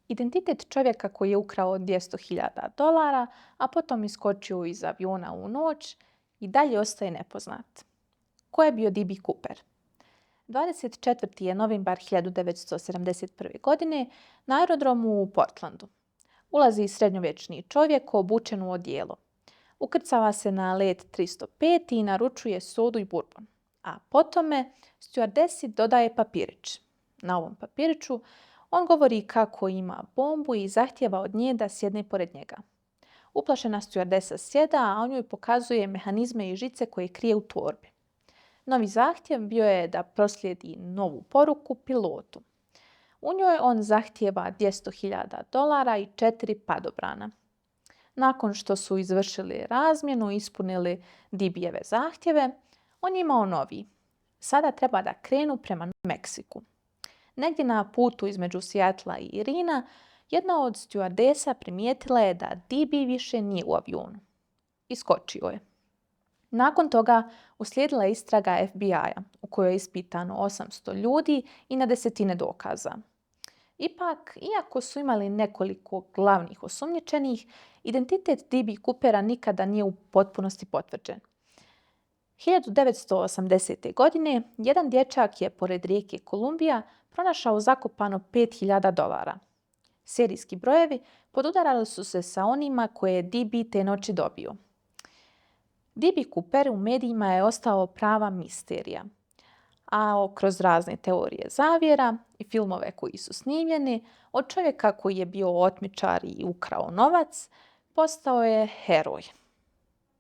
Identitet čovjeka koji je ukrao 200.000 dolara, a potom iskočio iz aviona u noć i dalje ostaje nepoznat. Ko je bio D.B. Cooper? 24. je novembar 1971. godine na aerodromu u Portlandu. Ulazi srednjovječni čovjek obučen u odijelo. Ukrcava se na let 305 i naručuje sodu i bourbon. A potome stjuardesi dodaje papirić. Na ovom papiriću on govori kako ima bombu i zahtijeva od nje da sjedne pored njega. Uplašena stjuardesa sjeda, a on joj pokazuje mehanizme i žice koje krije u torbi. Novi zahtjev bio je da proslijedi novu poruku pilotu. U njoj on zahtijeva 200.000 dolara i 4 padobrana. Nakon što su izvršili razmjenu i ispunili D.B.-jeve zahtjeve, on je imao novi. Sada treba da krenu prema Meksiku. Negdje na putu između Seattla i Rina, jedna od stjuardesa primijetila je da D.B. više nije u avionu. Iskočio je. Nakon toga uslijedila je istraga FBI-a u kojoj je ispitano 800 ljudi i na desetine dokaza. Ipak, iako su imali nekoliko glavnih osumnjičenih, identitet D.B. Coopera nikada nije u potpunosti potvrđen. 1980. godine jedan dječak je pored rijeke Kolumbija pronašao zakopano 5.000 dolara. Serijski brojevi podudarali su se sa onima koje je D.B. te noći dobio. D.B. Cooper u medijima je ostao prava misterija, a kroz razne teorije zavjera i filmove koji su snimljeni, od čovjeka koji je bio otmičar i ukrao novac, postao je heroj.